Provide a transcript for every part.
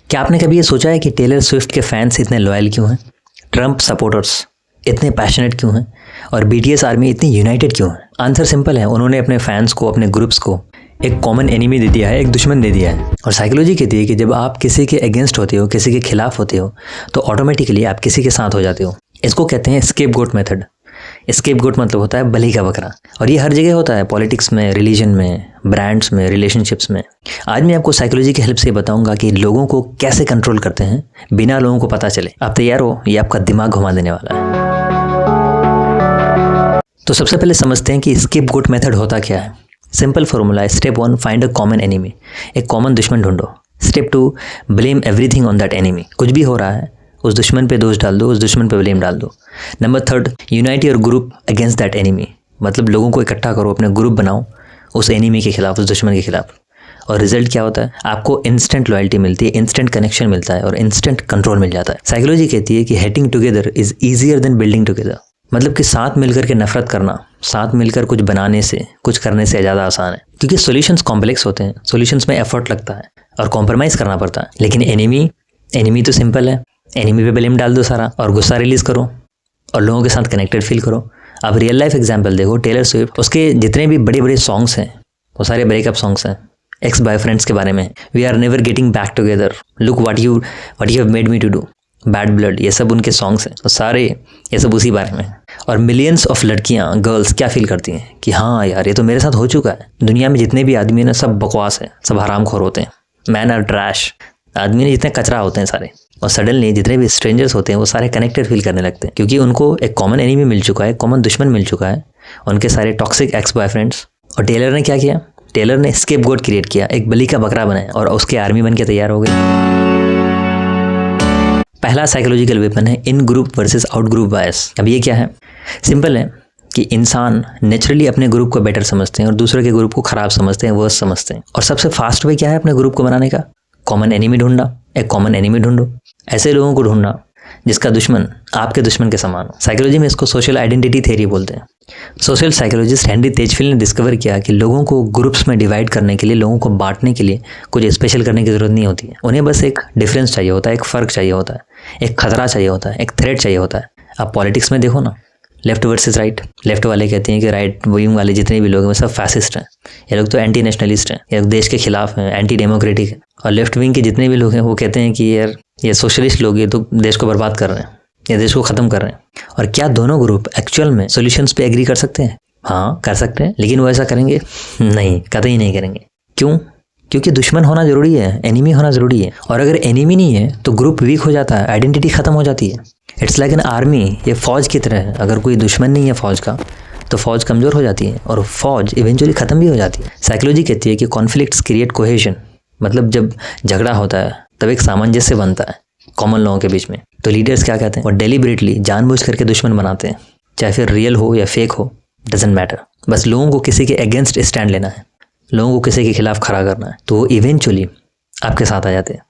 क्या आपने कभी ये सोचा है कि टेलर स्विफ्ट के फैंस इतने लॉयल क्यों हैं, ट्रम्प सपोर्टर्स इतने पैशनेट क्यों हैं और बीटीएस आर्मी इतनी यूनाइटेड क्यों है? आंसर सिंपल है, उन्होंने अपने फैंस को, अपने ग्रुप्स को एक कॉमन एनिमी दे दिया है, एक दुश्मन दे दिया है। और साइकोलॉजी कहती है कि जब आप किसी के अगेंस्ट होते हो, किसी के खिलाफ होते हो, तो ऑटोमेटिकली आप किसी के साथ हो जाते हो। इसको कहते हैं स्केपगोट मेथड। स्केपगोट मतलब होता है बलि का बकरा, और ये हर जगह होता है, पॉलिटिक्स में, रिलीजन में, ब्रांड्स में, रिलेशनशिप्स में। आज मैं आपको साइकोलॉजी की हेल्प से बताऊंगा कि लोगों को कैसे कंट्रोल करते हैं बिना लोगों को पता चले। आप तैयार हो? ये आपका दिमाग घुमा देने वाला है। तो सबसे पहले समझते हैं कि स्केपगोट मेथड होता क्या है। सिंपल फॉर्मूला है, step 1 find a common enemy, एक कॉमन दुश्मन ढूंढो। Step 2 blame everything on that enemy, कुछ भी हो रहा है उस दुश्मन पे दोष डाल दो, उस दुश्मन पे ब्लेम डाल दो। Number 3 unite your group against that enemy, मतलब लोगों को इकट्ठा करो, अपने ग्रुप बनाओ उस एनिमी के खिलाफ, उस दुश्मन के खिलाफ। और रिजल्ट क्या होता है? आपको इंस्टेंट लॉयल्टी मिलती है, इंस्टेंट कनेक्शन मिलता है और इंस्टेंट कंट्रोल मिल जाता है। साइकोलॉजी कहती है कि hating together is easier than building together, मतलब कि साथ मिलकर के नफरत करना, साथ मिलकर कुछ बनाने से, कुछ करने से ज़्यादा आसान है। क्योंकि सॉल्यूशंस कॉम्प्लेक्स होते हैं, सॉल्यूशंस में एफर्ट लगता है और कॉम्प्रोमाइज़ करना पड़ता है। लेकिन एनिमी तो सिंपल है, एनिमी पे ब्लेम डाल दो सारा और गुस्सा रिलीज करो और लोगों के साथ कनेक्टेड फील करो। अब रियल लाइफ एग्जांपल देखो, टेलर स्विफ्ट, उसके जितने भी बड़े बड़े सॉन्ग्स हैं वो सारे ब्रेकअप सॉन्ग्स हैं, एक्स बॉयफ्रेंड्स के बारे में। We are never getting back together, look what you have made me to do, bad blood, ये सब उनके सॉन्ग्स हैं, तो सारे ये सब उसी बारे में। और मिलियंस ऑफ लड़कियां, गर्ल्स क्या फील करती हैं कि हाँ यार ये तो मेरे साथ हो चुका है। दुनिया में जितने भी आदमी हैं ना, सब बकवास है, सब हरामखोर होते हैं, मैन आर ट्रैश, आदमी ने जितने कचरा होते हैं सारे। और सडनली जितने भी स्ट्रेंजर्स होते हैं वो सारे कनेक्टेड फील करने लगते हैं, क्योंकि उनको एक कॉमन एनिमी मिल चुका है, कॉमन दुश्मन मिल चुका है, उनके सारे टॉक्सिक एक्स बॉयफ्रेंड्स। और टेलर ने क्या किया? टेलर ने स्केपगोट क्रिएट किया, एक बलि का बकरा बनाया और उसके आर्मी बन के तैयार हो गए। पहला साइकोलॉजिकल वेपन है इन ग्रुप वर्सेस आउट ग्रुप बायस। अब ये क्या है? सिंपल है कि इंसान नेचुरली अपने ग्रुप को बेटर समझते हैं और दूसरे के ग्रुप को खराब समझते हैं, वर्स समझते हैं। और सबसे फास्ट वे क्या है अपने ग्रुप को बनाने का? कॉमन एनिमी ढूंढना, एक कॉमन एनिमी ढूंढो, ऐसे लोगों को ढूंढना जिसका दुश्मन आपके दुश्मन के समान हो। साइकोलॉजी में इसको सोशल आइडेंटिटी थ्योरी बोलते हैं। सोशल साइकोलॉजिस्ट हेनरी तेजफिल्ड ने डिस्कवर किया कि लोगों को ग्रुप्स में डिवाइड करने के लिए, लोगों को बांटने के लिए कुछ स्पेशल करने की जरूरत नहीं होती है। उन्हें बस एक डिफरेंस चाहिए होता है, एक फ़र्क चाहिए होता है, एक खतरा चाहिए होता है, एक थ्रेट चाहिए होता है। आप पॉलिटिक्स में देखो ना, लेफ्ट वर्सेस राइट, लेफ्ट वाले कहते हैं कि राइट विंग वाले जितने भी लोग हैं वो सब फैसिस्ट हैं, ये लोग तो एंटी नेशनलिस्ट हैं, ये लोग देश के खिलाफ हैं, एंटी डेमोक्रेटिक है। और लेफ्ट विंग के जितने भी लोग हैं वो कहते हैं कि यार ये सोशलिस्ट लोग, ये तो देश को बर्बाद कर रहे हैं, ये देश को ख़त्म कर रहे हैं। और क्या दोनों ग्रुप एक्चुअल में सॉल्यूशंस पे एग्री कर सकते हैं? हाँ कर सकते हैं, लेकिन वो ऐसा करेंगे नहीं, कतई नहीं करेंगे। क्यों? क्योंकि दुश्मन होना ज़रूरी है, एनिमी होना ज़रूरी है। और अगर एनिमी नहीं है तो ग्रुप वीक हो जाता है, आइडेंटिटी ख़त्म हो जाती है। इट्स लाइक एन आर्मी, ये फ़ौज की तरह है। अगर कोई दुश्मन नहीं है फ़ौज का तो फ़ौज कमज़ोर हो जाती है और फ़ौज इवेंचुअली ख़त्म भी हो जाती है। साइकोलॉजी कहती है कि कॉन्फ्लिक्ट्स क्रिएट कोहेजन, मतलब जब झगड़ा होता है तब एक सामंजस्य बनता है कॉमन लोगों के बीच में। तो लीडर्स क्या कहते हैं? वो डेलिबरेटली जानबूझ करके दुश्मन बनाते हैं, चाहे फिर रियल हो या फेक हो, डजेंट मैटर। बस लोगों को किसी के अगेंस्ट स्टैंड लेना है, लोगों को किसी के खिलाफ खड़ा करना है, तो वो इवेंचुअली आपके साथ आ जाते हैं।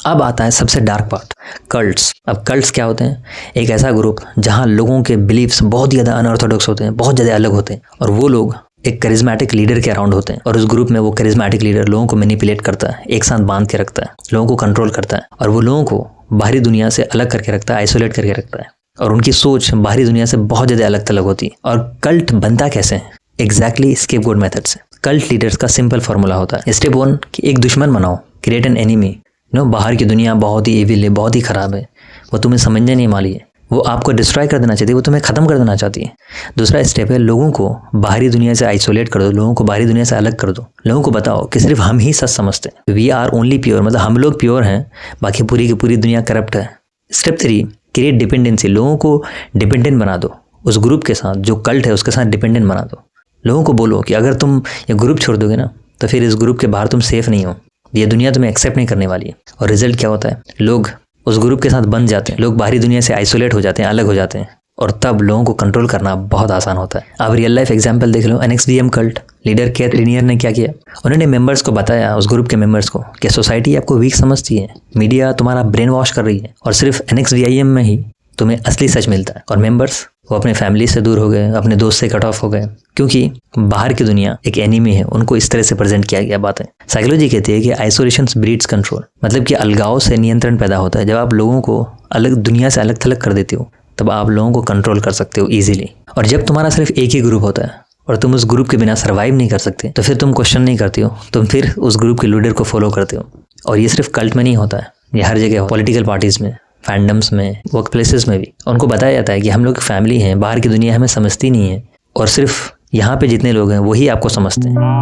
अब आता है सबसे डार्क पार्ट, कल्ट्स। अब कल्ट्स क्या होते हैं? एक ऐसा ग्रुप जहां लोगों के बिलीफ्स बहुत ज़्यादा अनऑर्थोडॉक्स होते हैं, बहुत ज़्यादा अलग होते हैं, और वो लोग एक करिज्मेटिक लीडर के अराउंड होते हैं। और उस ग्रुप में वो करिज्मेटिक लीडर लोगों को मैनिपुलेट करता है, एक साथ बांध के रखता है, लोगों को कंट्रोल करता है, और वो लोगों को बाहरी दुनिया से अलग करके रखता है, आइसोलेट करके रखता है, और उनकी सोच बाहरी दुनिया से बहुत ज़्यादा अलग थलग होती है। और कल्ट बनता कैसे है? एग्जैक्टली स्केपगोट मेथड से। कल्ट लीडर्स का सिंपल फॉर्मूला होता है, स्टेप 1 कि एक दुश्मन बनाओ, क्रिएट एन एनिमी। बाहर की दुनिया बहुत ही एविल है, बहुत ही ख़राब है, वो तुम्हें समझने नहीं वाली है, वो आपको डिस्ट्रॉय कर देना चाहती है, वो तुम्हें ख़त्म कर देना चाहती है। दूसरा स्टेप है लोगों को बाहरी दुनिया से आइसोलेट कर दो, लोगों को बाहरी दुनिया से अलग कर दो, लोगों को बताओ कि सिर्फ हम ही सच समझते हैं, वी आर ओनली प्योर, मतलब हम लोग प्योर हैं, बाकी पूरी की पूरी दुनिया करप्ट है। स्टेप 3 क्रिएट डिपेंडेंसी, लोगों को डिपेंडेंट बना दो, उस ग्रुप के साथ जो कल्ट है उसके साथ डिपेंडेंट बना दो। लोगों को बोलो कि अगर तुम ये ग्रुप छोड़ दोगे ना तो फिर इस ग्रुप के बाहर तुम सेफ नहीं हो, ये दुनिया तुम्हें एक्सेप्ट नहीं करने वाली है। और रिजल्ट क्या होता है? लोग उस ग्रुप के साथ बन जाते हैं, लोग बाहरी दुनिया से आइसोलेट हो जाते हैं, अलग हो जाते हैं, और तब लोगों को कंट्रोल करना बहुत आसान होता है। अब रियल लाइफ एग्जांपल देख लो, NXVM cult leader kth linear ने क्या किया? उन्होंने मेंबर्स को बताया, उस ग्रुप के मेंबर्स को, कि सोसाइटी आपको वीक समझती है, मीडिया तुम्हारा ब्रेन वॉश कर रही है, और सिर्फ NXVIM में ही तुम्हें असली सच मिलता है। और मेंबर्स वो अपने फैमिली से दूर हो गए, अपने दोस्त से कट ऑफ हो गए, क्योंकि बाहर की दुनिया एक एनिमी है, उनको इस तरह से प्रेजेंट किया गया बातें। साइकोलॉजी कहती है कि आइसोलेशन ब्रीड्स कंट्रोल, मतलब कि अलगाव से नियंत्रण पैदा होता है। जब आप लोगों को अलग दुनिया से अलग थलग कर देते हो तब आप लोगों को कंट्रोल कर सकते हो ईजिली। और जब तुम्हारा सिर्फ एक ही ग्रुप होता है और तुम उस ग्रुप के बिना सर्वाइव नहीं कर सकते तो फिर तुम क्वेश्चन नहीं करते हो, तुम फिर उस ग्रुप के लीडर को फॉलो करते हो। और ये सिर्फ कल्ट में नहीं होता है, ये हर जगह, पॉलिटिकल पार्टीज में, फैंडम्स में, वर्क प्लेसेस में भी उनको बताया जाता है कि हम लोग फैमिली हैं, बाहर की दुनिया हमें समझती नहीं है और सिर्फ यहाँ पे जितने लोग हैं वही आपको समझते हैं।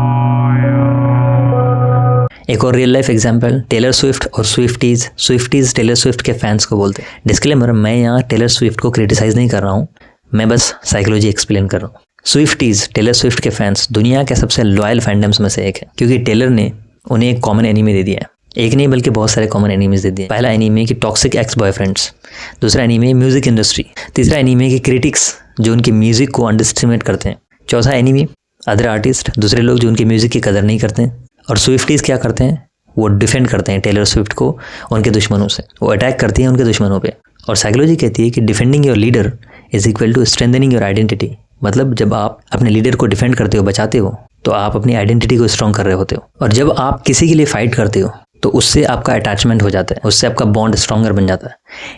एक और real life example, Taylor Swift और स्विफ्टीज। स्विफ्टीज टेलर स्विफ्ट के फैंस को बोलते हैं। डिस्क्लेमर, मैं यहाँ टेलर स्विफ्ट को क्रिटिसाइज नहीं कर रहा हूँ, मैं बस साइकोलॉजी एक्सप्लेन कर रहा हूँ। स्विफ्टीज टेलर स्विफ्ट के फैंस दुनिया के सबसे लॉयल फैंडम्स में से एक है, क्योंकि टेलर ने उन्हें एक कॉमन एनिमी दे दिया है। एक नहीं बल्कि बहुत सारे कॉमन एनिमीज दे दिए। पहला एनिमी है कि टॉक्सिक एक्स बॉयफ्रेंड्स, दूसरा एनिमी है म्यूजिक इंडस्ट्री, तीसरा एनिमी है कि क्रिटिक्स जो उनकी म्यूजिक को अंडरएस्टिमेट करते हैं, चौथा एनिमी अदर आर्टिस्ट, दूसरे लोग जो उनकी म्यूजिक की कदर नहीं करते हैं। और स्विफ्टीज क्या करते हैं, वो डिफेंड करते हैं टेलर स्विफ्ट को उनके दुश्मनों से, वो अटैक करती हैं उनके दुश्मनों पे। और साइकोलॉजी कहती है कि defending your leader is equal to strengthening your identity, मतलब जब आप अपने लीडर को डिफेंड करते हो, बचाते हो, तो आप अपनी आइडेंटिटी को स्ट्रॉन्ग कर रहे होते हो। और जब आप किसी के लिए फाइट करते हो तो उससे आपका अटैचमेंट हो जाता है, उससे आपका बॉन्ड स्ट्रॉन्गर बन जाता है।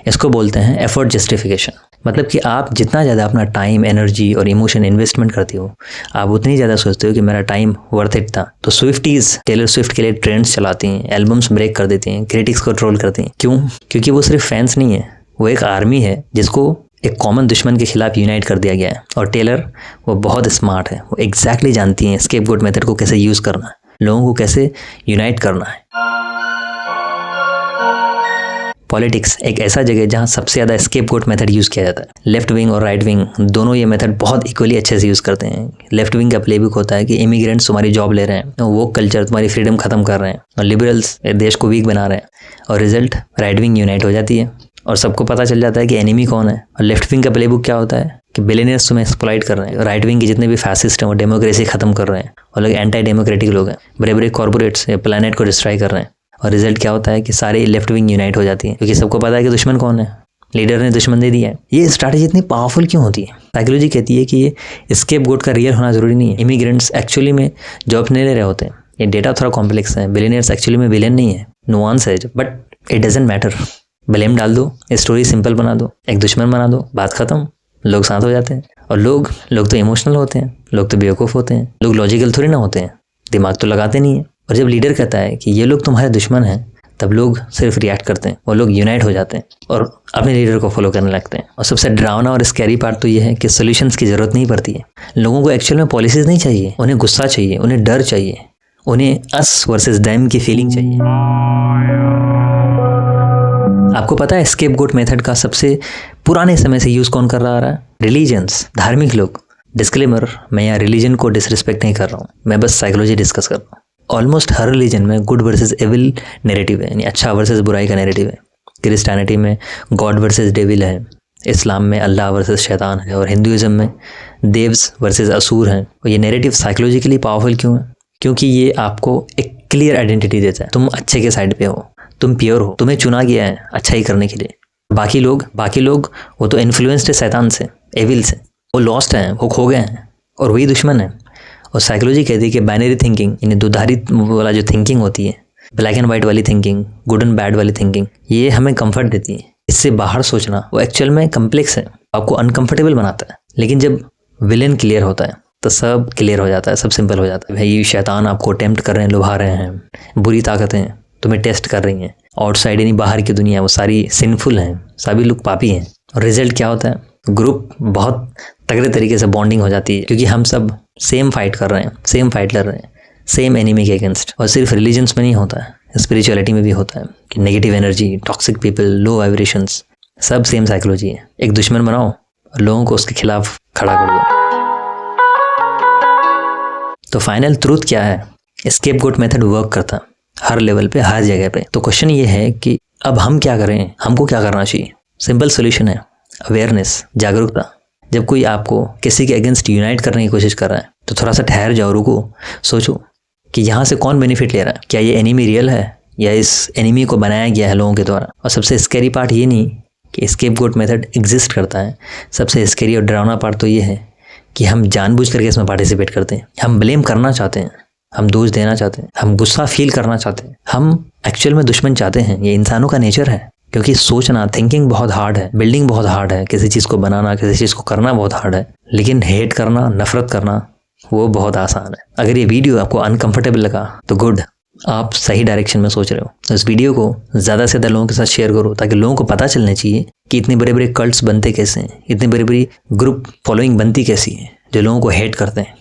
इसको बोलते हैं एफर्ट जस्टिफिकेशन, मतलब कि आप जितना ज़्यादा अपना टाइम, एनर्जी और इमोशन इन्वेस्टमेंट करते हो, आप उतनी ज़्यादा सोचते हो कि मेरा टाइम वर्थ इट था। तो स्विफ्टीज टेलर स्विफ्ट के लिए ट्रेंड्स चलाती हैं, एल्बम्स ब्रेक कर देती हैं, क्रिटिक्स को ट्रोल करती हैं। क्यों? क्योंकि वो सिर्फ फैंस नहीं है, वो एक आर्मी है जिसको एक कॉमन दुश्मन के खिलाफ यूनाइट कर दिया गया है। और टेलर वो बहुत स्मार्ट है, वो एग्जैक्टली जानती हैं स्केपगोट मेथड को कैसे यूज़ करना है, लोगों को कैसे यूनाइट करना है। पॉलिटिक्स एक ऐसा जगह है जहाँ सबसे ज़्यादा स्केपगोट मेथड यूज़ किया जाता है। लेफ्ट विंग और राइट विंग दोनों ये मेथड बहुत इक्वली अच्छे से यूज़ करते हैं। लेफ्ट विंग का प्लेबुक होता है कि इमिग्रेंट्स तुम्हारी जॉब ले रहे हैं, वो कल्चर तुम्हारी फ्रीडम खत्म कर रहे हैं, और लिबरल्स देश को वीक बना रहे हैं, और रिजल्ट राइट विंग यूनाइट हो जाती है और सबको पता चल जाता है कि एनिमी कौन है। और लेफ्ट विंग का प्लेबुक क्या होता है कि बिलियनियर्स तुम्हें एक्सप्लॉइट कर रहे हैं, राइट विंग के जितने भी फैसिस्ट हैं वो डेमोक्रेसी खत्म कर रहे हैं, और लोग एंटी डेमोक्रेटिक लोग हैं, बड़े बड़े कॉर्पोरेट्स प्लेनेट को डिस्ट्रॉय कर रहे हैं। और रिजल्ट क्या होता है कि सारे लेफ्ट विंग यूनाइट हो जाती है, क्योंकि सबको पता है कि दुश्मन कौन है, लीडर ने दुश्मन दे दिया है। ये स्ट्रैटेजी इतनी पावरफुल क्यों होती है? साइकोलॉजी कहती है कि ये स्केपगोट का रियल होना जरूरी नहीं है। इमिग्रेंट्स एक्चुअली में जॉब नहीं ले रहे होते हैं, ये डेटा थोड़ा कॉम्प्लेक्स है। बिलियनियर्स एक्चुअली में विलेन नहीं है, नुआंस है, but it doesn't matter. Blame डाल दो, स्टोरी सिंपल बना दो, एक दुश्मन बना दो, बात खत्म, लोग शांत हो जाते हैं। और लोग तो इमोशनल होते हैं, लोग तो बेवकूफ़ होते हैं, लोग लॉजिकल थोड़ी ना होते हैं, दिमाग तो लगाते नहीं है। और जब लीडर कहता है कि ये लोग तुम्हारे दुश्मन हैं, तब लोग सिर्फ रिएक्ट करते हैं, वो लोग यूनाइट हो जाते हैं और अपने लीडर को फॉलो करने लगते हैं। और सबसे डरावना और स्कैरी पार्ट तो ये है कि सॉल्यूशंस की ज़रूरत नहीं पड़ती है। लोगों को एक्चुअल में पॉलिसीज़ नहीं चाहिए, उन्हें गुस्सा चाहिए, उन्हें डर चाहिए, उन्हें अस वर्सेस दैम की फीलिंग चाहिए। आपको पता है स्केपगोट मेथड का सबसे पुराने समय से यूज़ कौन कर रहा है? रिलीजन्स, धार्मिक लोग। डिस्क्लेमर, मैं यहाँ रिलीजन को डिसरिस्पेक्ट नहीं कर रहा हूँ, मैं बस साइकोलॉजी डिस्कस कर रहा हूँ। ऑलमोस्ट हर रिलीजन में गुड वर्सेस एविल नैरेटिव है, यानी अच्छा वर्सेस बुराई का नैरेटिव है। क्रिश्चियनिटी में गॉड वर्सेस डेविल है, इस्लाम में अल्लाह वर्सेस शैतान है, और हिंदुइज्म में देव्स वर्सेस असुर हैं। और ये नैरेटिव साइकोलॉजिकली पावरफुल क्यों है? क्योंकि ये आपको एक क्लियर आइडेंटिटी देता है, तुम अच्छे के साइड पे हो, तुम प्योर हो, तुम्हें चुना गया है अच्छाई करने के लिए। बाकी लोग वो तो इन्फ्लुएंस्ड है शैतान से, एविल से, वो लॉस्ट हैं, वो खो गए हैं, और वही दुश्मन है। और साइकोलॉजी कहती है कि बाइनरी थिंकिंग, यानी दुधारी वाला जो थिंकिंग होती है, ब्लैक एंड वाइट वाली थिंकिंग, गुड एंड बैड वाली थिंकिंग, ये हमें कंफर्ट देती है। इससे बाहर सोचना वो एक्चुअल में कम्प्लेक्स है, आपको अनकंफर्टेबल बनाता है। लेकिन जब विलेन क्लियर होता है तो सब क्लियर हो जाता है, सब सिंपल हो जाता है। भाई शैतान आपको टेम्प्ट कर रहे हैं, लुभा रहे हैं, बुरी ताकतें तुम्हें टेस्ट कर रही हैं, आउटसाइड यानी बाहर की दुनिया वो सारी सिंफुल हैं, सभी लोग पापी हैं। और रिजल्ट क्या होता है? ग्रुप बहुत तगड़े तरीके से बॉन्डिंग हो जाती है, क्योंकि हम सब सेम फाइट कर रहे हैं, सेम फाइट लड़ रहे हैं, सेम एनिमी के अगेंस्ट। और सिर्फ रिलीजन्स में नहीं होता है, स्पिरिचुअलिटी में भी होता है कि नेगेटिव एनर्जी, टॉक्सिक पीपल, लो वाइब्रेशंस, सब सेम साइकोलॉजी है। एक दुश्मन बनाओ और लोगों को उसके खिलाफ खड़ा कर दो। तो फाइनल ट्रूथ क्या है? स्केपगोट मेथड वर्क करता हर लेवल पे, हर जगह पे। तो क्वेश्चन ये है कि अब हम क्या करें, हमको क्या करना चाहिए? सिंपल सोल्यूशन है अवेयरनेस, जागरूकता। जब कोई आपको किसी के अगेंस्ट यूनाइट करने की कोशिश कर रहा है तो थोड़ा सा ठहर जाओ, रुको, सोचो कि यहाँ से कौन बेनिफिट ले रहा है। क्या ये एनिमी रियल है या इस एनिमी को बनाया गया है लोगों के द्वारा? और सबसे स्कैरी पार्ट ये नहीं कि स्केपगोट मेथड एग्जिस्ट करता है, सबसे स्कैरी और डरावना पार्ट तो ये है कि हम जानबूझ करके इसमें पार्टिसिपेट करते हैं। हम ब्लेम करना चाहते हैं, हम दोष देना चाहते हैं, हम गुस्सा फील करना चाहते हैं, हम एक्चुअल में दुश्मन चाहते हैं। ये इंसानों का नेचर है, क्योंकि सोचना, थिंकिंग बहुत हार्ड है, बिल्डिंग बहुत हार्ड है, किसी चीज़ को बनाना, किसी चीज़ को करना बहुत हार्ड है, लेकिन हेट करना, नफरत करना वो बहुत आसान है। अगर ये वीडियो आपको अनकंफर्टेबल लगा तो गुड, आप सही डायरेक्शन में सोच रहे हो। तो इस वीडियो को ज़्यादा से ज़्यादा लोगों के साथ शेयर करो, ताकि लोगों को पता चलना चाहिए कि इतने बड़े बड़े कल्ट्स बनते कैसे हैं, इतनी बड़ी बड़ी ग्रुप फॉलोइंग बनती कैसी है जो लोगों को हेट करते हैं।